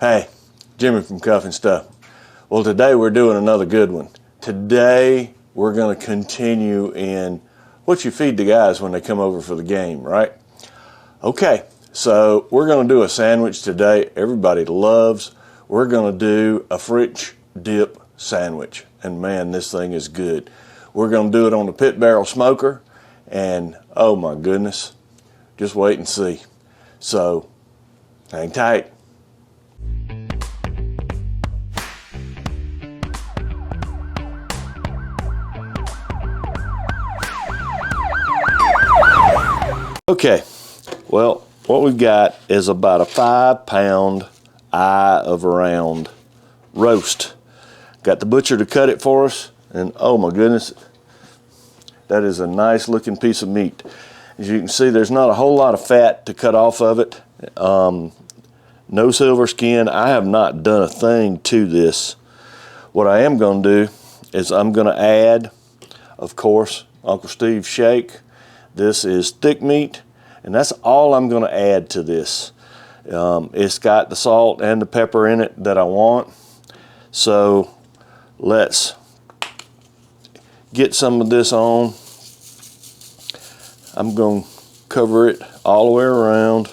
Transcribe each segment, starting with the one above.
Hey, Jimmy from Cuff and Stuff. Well, today we're doing another good one. Today we're going to continue in what you feed the guys when they come over for the game, right? Okay, so we're going to do a sandwich today everybody loves. We're going to do a French dip sandwich. And man, this thing is good. We're going to do it on the pit barrel smoker. And oh my goodness, just wait and see. So hang tight. Okay, well, what we've got is about a 5-pound eye of a round roast. Got the butcher to cut it for us, and oh my goodness, that is a nice looking piece of meat. As you can see, there's not a whole lot of fat to cut off of it. No silver skin. I have not done a thing to this. What I am going to do is I'm going to add, of course, Uncle Steve's shake. This is thick meat, and that's all I'm going to add to this. It's got the salt and the pepper in it that I want. So let's get some of this on. I'm going to cover it all the way around.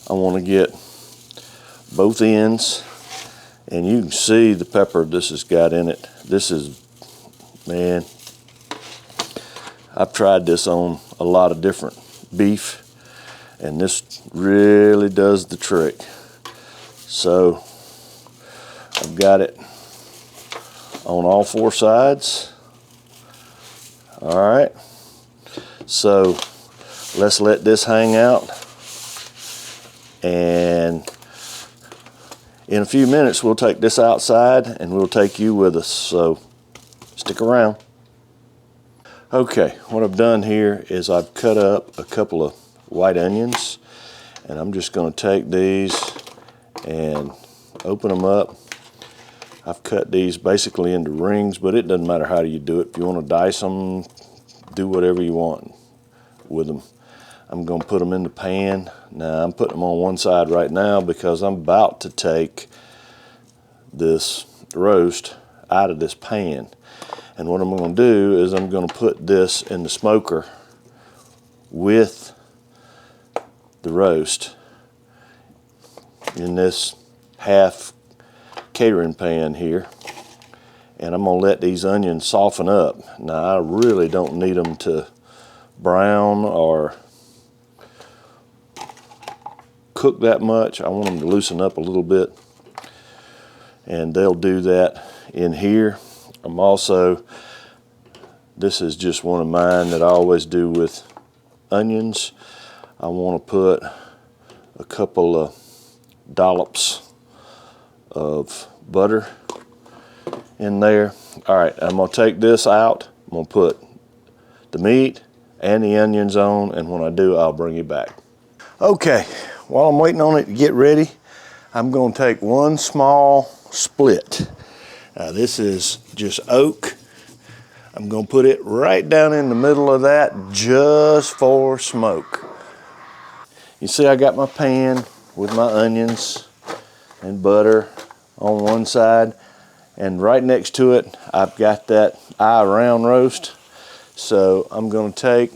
I want to get both ends, and you can see the pepper this has got in it. This is, man, I've tried this on a lot of different beef, and this really does the trick. So I've got it on all 4 sides. All right, so let's let this hang out, and in a few minutes we'll take this outside and we'll take you with us, so stick around. Okay, what I've done here is I've cut up a couple of white onions, and I'm just going to take these and open them up. I've cut these basically into rings, but it doesn't matter how you do it. If you want to dice them, do whatever you want with them. I'm going to put them in the pan. Now, I'm putting them on one side right now because I'm about to take this roast out of this pan. And what I'm going to do is I'm going to put this in the smoker with the roast in this half catering pan here, and I'm going to let these onions soften up. Now, I really don't need them to brown or cook that much. I want them to loosen up a little bit, and they'll do that in here. I'm also, this is just one of mine that I always do with onions. I want to put a couple of dollops of butter in there. All right, I'm going to take this out. I'm going to put the meat and the onions on, and when I do, I'll bring you back. Okay, while I'm waiting on it to get ready, I'm going to take one small split. Now, this is just oak. I'm going to put it right down in the middle of that just for smoke. You see, I got my pan with my onions and butter on one side, and right next to it I've got that eye round roast. So I'm going to take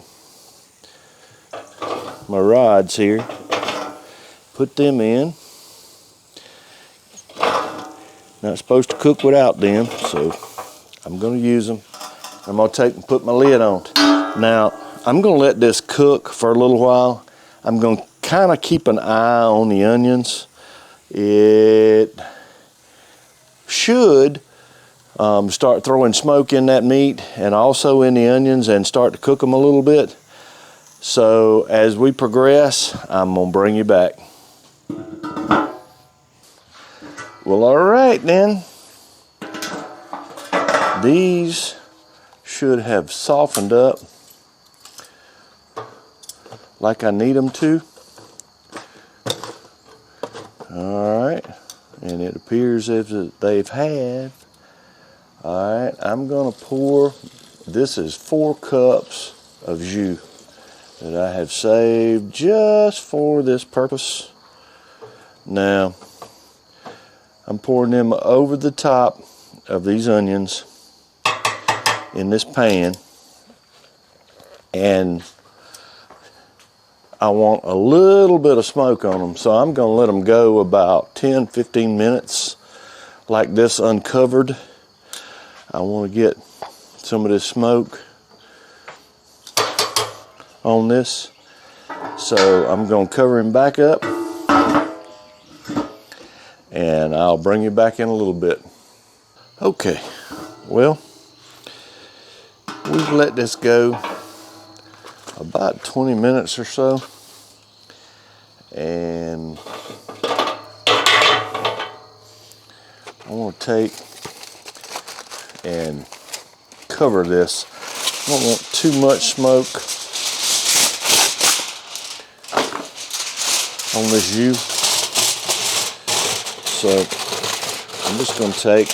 my rods here, put them in. Not supposed to cook without them, so I'm going to use them. I'm going to take and put my lid on. Now, I'm going to let this cook for a little while. I'm going to kind of keep an eye on the onions. It should start throwing smoke in that meat and also in the onions and start to cook them a little bit. So as we progress, I'm going to bring you back. Well, all right then. These should have softened up like I need them to. All right, and it appears as if they've had. All right, I'm gonna pour, this is 4 cups of jus. that I have saved just for this purpose. Now, I'm pouring them over the top of these onions in this pan, and I want a little bit of smoke on them, so I'm going to let them go about 10-15 minutes like this uncovered. I want to get some of this smoke on this, so I'm going to cover him back up, and I'll bring you back in a little bit. Okay, well, we've let this go about 20 minutes or so, and I want to take and cover this. I don't want too much smoke on this jus, so I'm just going to take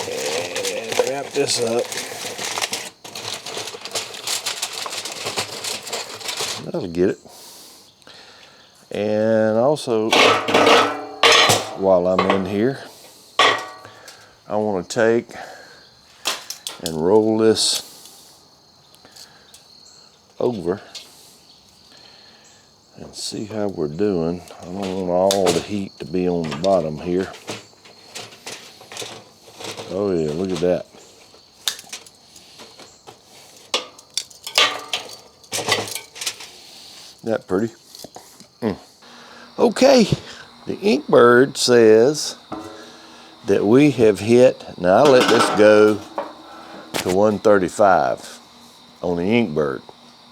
and wrap this up. That'll get it. And also, while I'm in here, I want to take and roll this over and see how we're doing. I don't want all the heat to be on the bottom here. Oh yeah, look at that. That pretty? Okay, the Inkbird says that we have hit, now I let this go to 135 on the Inkbird.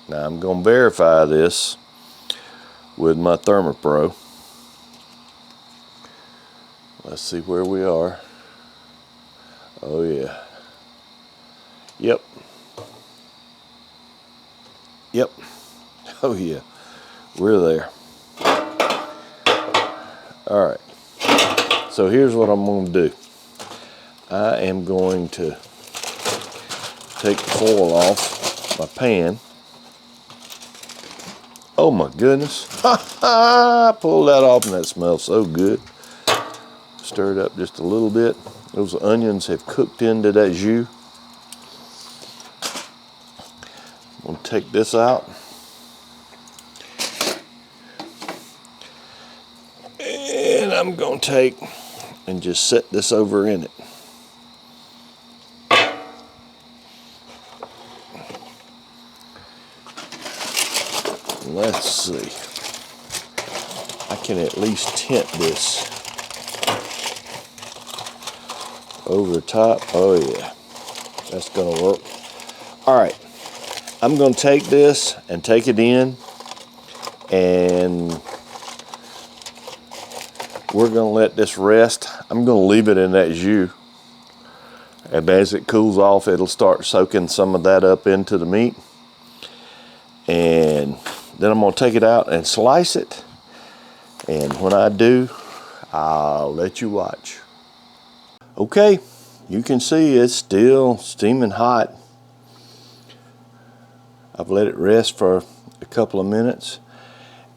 Now I'm going to verify this with my ThermoPro. Let's see where we are. Oh yeah. Yep. Yep. Oh yeah. We're there. All right. So here's what I'm going to do. I am going to take the foil off my pan. Oh my goodness. I pulled that off and that smells so good. Stir it up just a little bit. Those onions have cooked into that jus. I'm going to take this out. And I'm going to take and just set this over in it. Let's see. I can at least tint this over the top. Oh yeah, that's gonna work. All right, I'm gonna take this and take it in, and we're gonna let this rest. I'm gonna leave it in that jus, and as it cools off, it'll start soaking some of that up into the meat. And then I'm gonna take it out and slice it. And when I do, I'll let you watch. Okay, you can see it's still steaming hot. I've let it rest for a couple of minutes,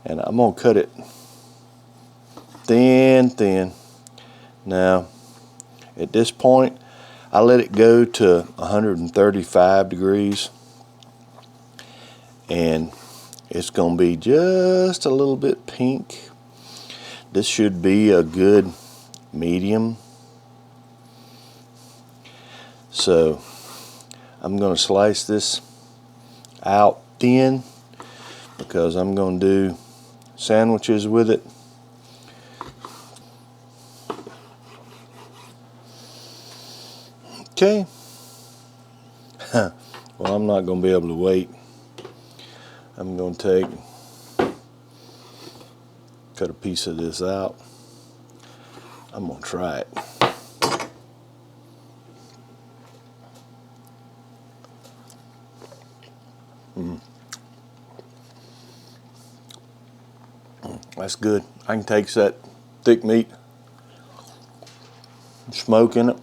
and I'm gonna cut it thin. Now, at this point, I let it go to 135 degrees, and it's gonna be just a little bit pink. This should be a good medium. So I'm going to slice this out thin because I'm going to do sandwiches with it. Okay. Well, I'm not going to be able to wait. I'm going to cut a piece of this out. I'm going to try it. That's good. I can taste that thick meat, smoke in it.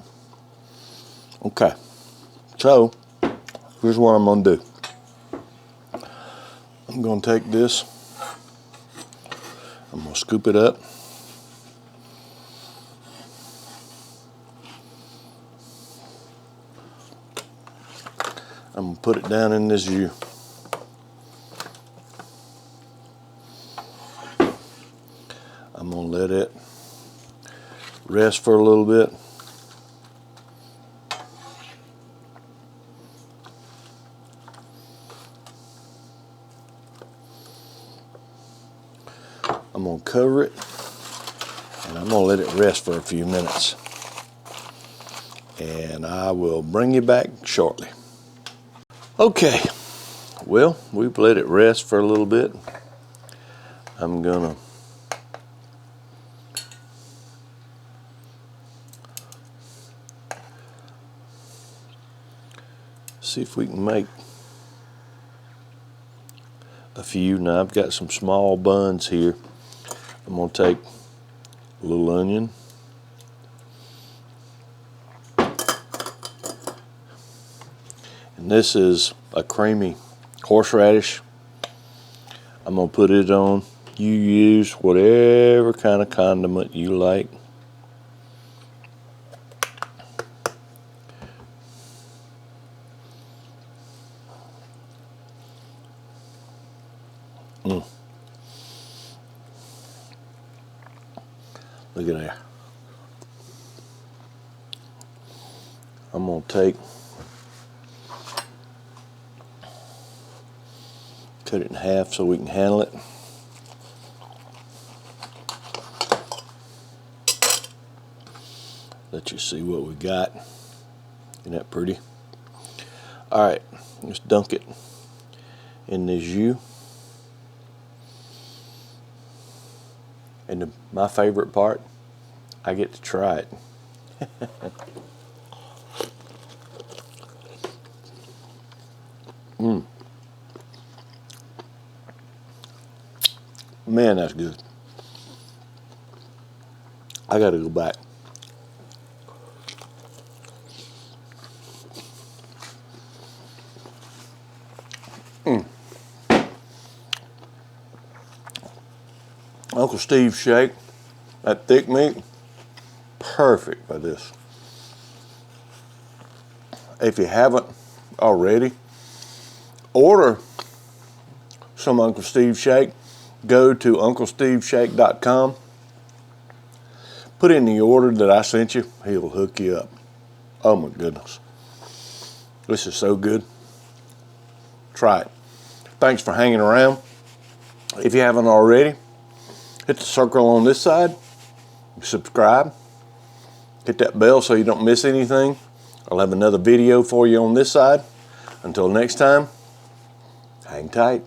Okay, so here's what I'm gonna do. I'm going to take this, I'm going to scoop it up. I'm going to put it down in this jus. I'm going to let it rest for a little bit. I'm going to cover it and I'm going to let it rest for a few minutes. And I will bring you back shortly. Okay, well, we've let it rest for a little bit. I'm going to see if we can make a few. Now I've got some small buns here. I'm going to take a little onion. And this is a creamy horseradish. I'm going to put it on. You use whatever kind of condiment you like. Look at there. I'm going to cut it in half so we can handle it. Let you see what we got. Isn't that pretty? All right, let's dunk it in this jus. And my favorite part, I get to try it. Man, that's good. I gotta go back. Uncle Steve's shake, that thick meat, perfect for this. If you haven't already, order some Uncle Steve shake. Go to UncleSteveShake.com. Put in the order that I sent you. He'll hook you up. Oh my goodness. This is so good. Try it. Thanks for hanging around. If you haven't already, hit the circle on this side. Subscribe. Hit that bell so you don't miss anything. I'll have another video for you on this side. Until next time, hang tight.